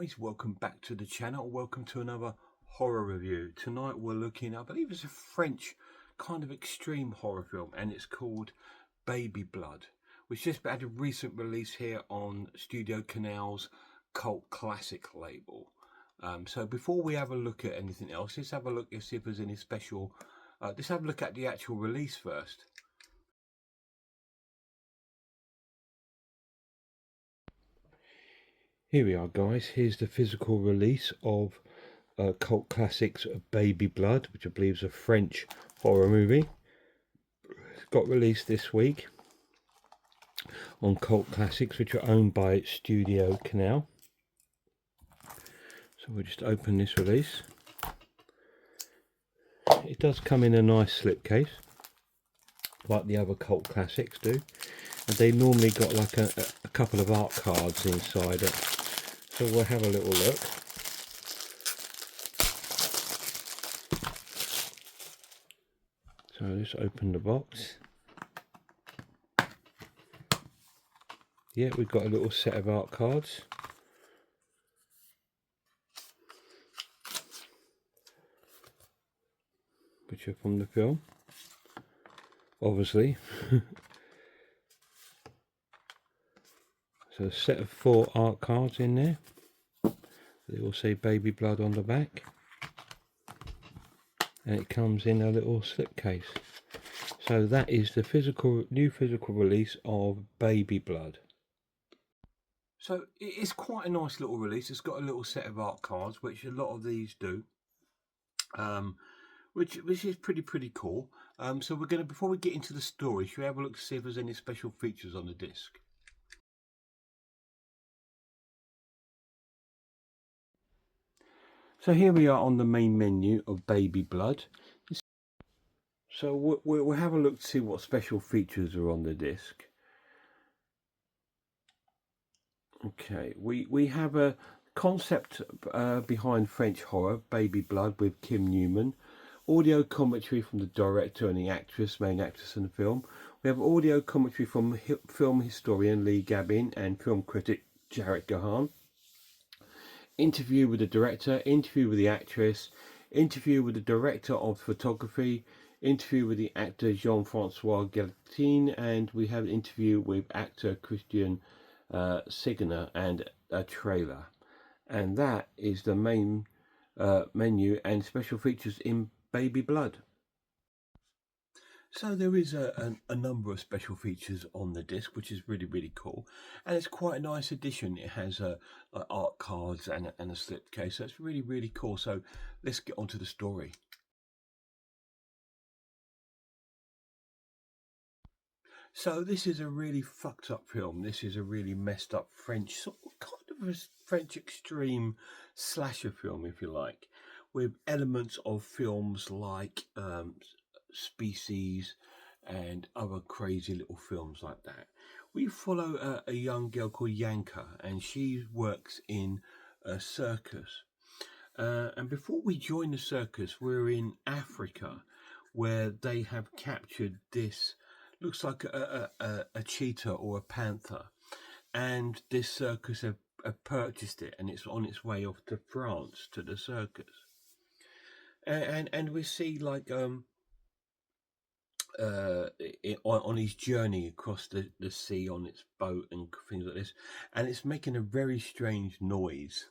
guys, welcome back to the channel. Welcome to another horror review. Tonight we're looking, I believe it's a French kind of extreme horror film, and it's called Baby Blood, which just had a recent release here on Studio Canal's Cult Classic label. So before we have a look at anything else, let's have a look and see if there's any special. Let's have a look at the actual release first. Here we are, guys. Here's the physical release of Cult Classics of Baby Blood, which I believe is a French horror movie. It got released this week on Cult Classics, which are owned by Studio Canal. So we'll just open this release. It does come in a nice slipcase, like the other Cult Classics do. And they normally got like a couple of art cards inside it. So we'll have a little look. So let's open the box. Yeah, we've got a little set of art cards. Which are from the film, obviously. So a set of 4 art cards in there. They all say Baby Blood on the back. And it comes in a little slipcase. So that is the new physical release of Baby Blood. So it's quite a nice little release. It's got a little set of art cards, which a lot of these do. Which is pretty cool. So we're gonna, before we get into the story, should we have a look to see if there's any special features on the disc? So here we are on the main menu of Baby Blood. So we'll have a look to see what special features are on the disc. Okay, we have a concept behind French horror, Baby Blood, with Kim Newman. Audio commentary from the director and the main actress in the film. We have audio commentary from film historian Lee Gabin and film critic Jarrett Gahan. Interview with the director, interview with the actress, interview with the director of photography, interview with the actor Jean-Francois Guillotine, and we have an interview with actor Christian Signer and a trailer. And that is the main menu and special features in Baby Blood. So there is a number of special features on the disc, which is really cool, and it's quite a nice addition. It has like art cards and a slipcase, so it's really cool. So let's get on to the story. So this is a really fucked up film. This is a really messed up French, sort of kind of a French extreme slasher film, if you like, with elements of films like Species and other crazy little films like that. We follow a young girl called Yanka, and she works in a circus. And before we join the circus, we're in Africa, where they have captured this, looks like a cheetah or a panther, and this circus have purchased it, and it's on its way off to France to the circus. And we see like on his journey across the sea on its boat and things like this, and it's making a very strange noise.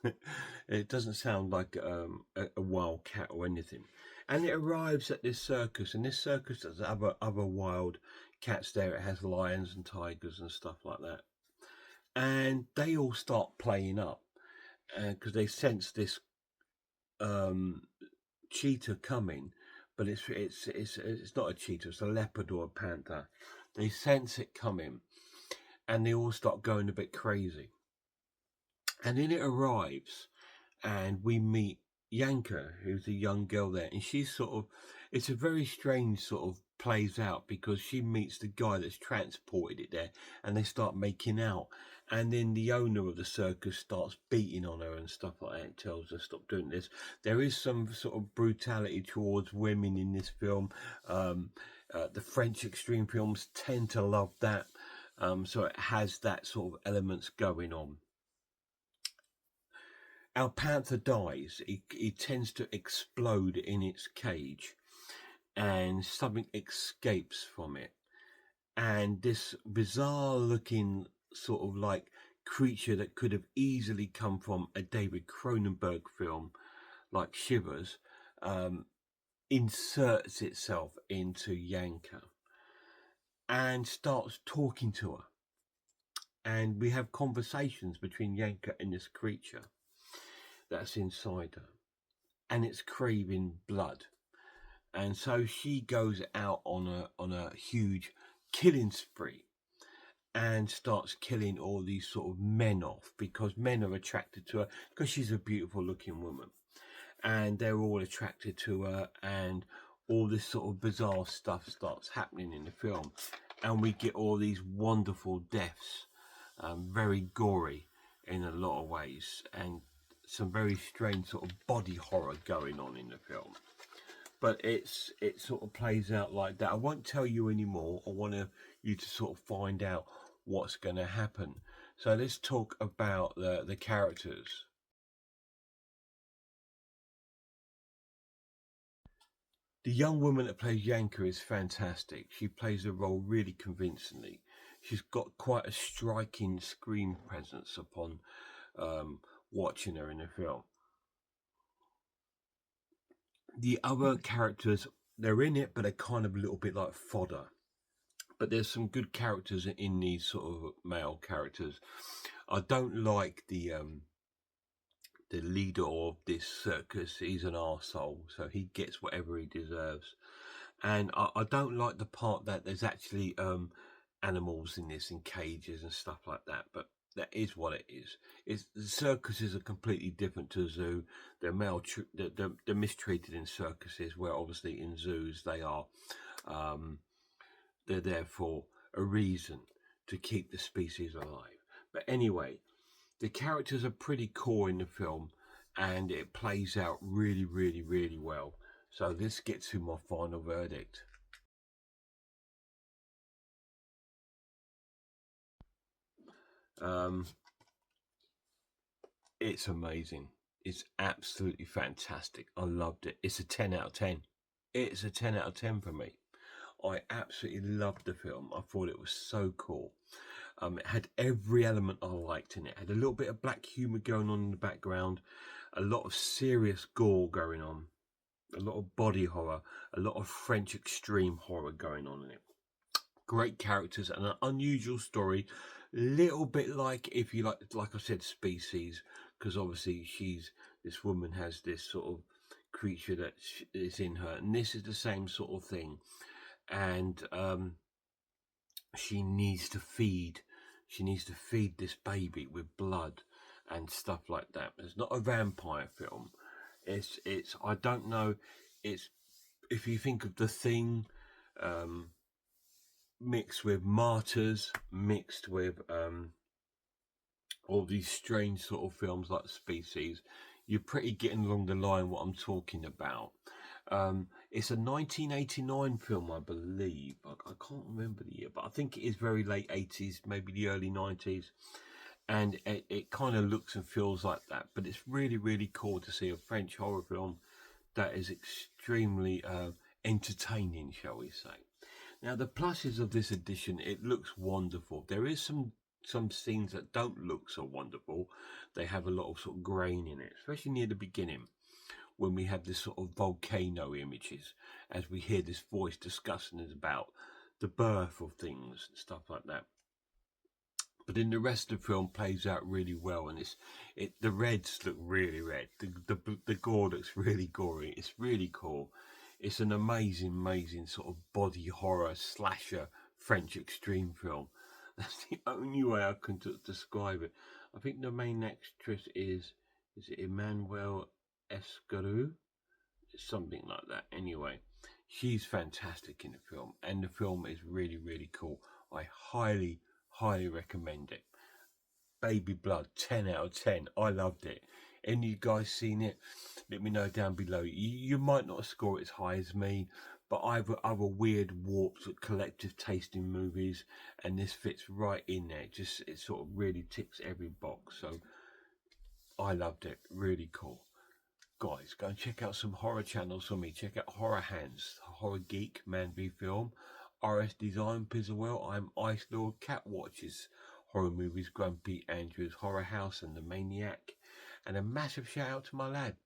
It doesn't sound like a wild cat or anything. And it arrives at this circus, and this circus has other wild cats there. It has lions and tigers and stuff like that, and they all start playing up because they sense this cheetah coming, but it's not a cheetah, it's a leopard or a panther. They sense it coming, and they all start going a bit crazy. And then it arrives, and we meet Yanka, who's a young girl there, and she's sort of, it's a very strange sort of plays out because she meets the guy that's transported it there, and they start making out, and then the owner of the circus starts beating on her and stuff like that and tells her stop doing this. There is some sort of brutality towards women in this film. The French extreme films tend to love that, so it has that sort of elements going on. our panther dies. It tends to explode in its cage, and something escapes from it. And this bizarre looking sort of like creature that could have easily come from a David Cronenberg film like Shivers, inserts itself into Yanka and starts talking to her. And we have conversations between Yanka and this creature that's inside her, and it's craving blood. And so she goes out on a huge killing spree and starts killing all these sort of men off, because men are attracted to her because she's a beautiful looking woman, and they're all attracted to her, and all this sort of bizarre stuff starts happening in the film, and we get all these wonderful deaths, very gory in a lot of ways, and some very strange sort of body horror going on in the film. But it sort of plays out like that. I won't tell you anymore. I want you to sort of find out what's going to happen. So let's talk about the characters. The young woman that plays Yanka is fantastic. She plays the role really convincingly. She's got quite a striking screen presence upon watching her in the film. The other characters, they're in it, but they're kind of a little bit like fodder. But there's some good characters in these sort of male characters. I don't like the leader of this circus. He's an arsehole, so he gets whatever he deserves. And I don't like the part that there's actually animals in this, in cages and stuff like that. But that is what it is. The circuses are completely different to a zoo. They're they're mistreated in circuses, where obviously in zoos they are. They're there for a reason, to keep the species alive. But anyway, the characters are pretty core in the film, and it plays out really, really, really well. So this gets to my final verdict. It's amazing. It's absolutely fantastic. I loved it. It's a 10 out of 10. It's a 10 out of 10 for me. I absolutely loved the film. I thought it was so cool. It had every element I liked in it. It had a little bit of black humour going on in the background, a lot of serious gore going on, a lot of body horror, a lot of French extreme horror going on in it. Great characters and an unusual story. Little bit like, if you like I said, Species, because obviously this woman has this sort of creature that is in her, and this is the same sort of thing. And she needs to feed this baby with blood and stuff like that. It's not a vampire film. It's I don't know. It's, if you think of The Thing, mixed with Martyrs, mixed with all these strange sort of films like Species, you're pretty getting along the line what I'm talking about. It's a 1989 film, I believe. I can't remember the year, but I think it is very late 80s, maybe the early 90s. And it kind of looks and feels like that. But it's really, really cool to see a French horror film that is extremely entertaining, shall we say. Now, the pluses of this edition, it looks wonderful. There is some scenes that don't look so wonderful. They have a lot of sort of grain in it, especially near the beginning, when we have this sort of volcano images, as we hear this voice discussing about the birth of things and stuff like that. But in the rest of the film, plays out really well, and the reds look really red. The gore looks really gory. It's really cool. It's an amazing sort of body horror slasher French extreme film. That's the only way I can describe it. I think the main actress is it Emmanuelle Escarou? Something like that. Anyway, she's fantastic in the film, and the film is really, really cool. I highly recommend it. Baby Blood, 10 out of 10. I loved it. Any of you guys seen it? Let me know down below. You might not score it as high as me, but I have other weird, warped, collective taste in movies, and this fits right in there. It sort of really ticks every box. So I loved it. Really cool. Guys, go and check out some horror channels for me. Check out Horror Hands, Horror Geek, Man v Film, RS Design, Pizzawell, I'm Ice Lord, Cat Watches, Horror Movies, Grumpy Andrews, Horror House and The Maniac. And a massive shout out to my lad.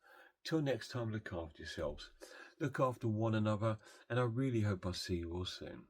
Till next time, look after yourselves. Look after one another, and I really hope I see you all soon.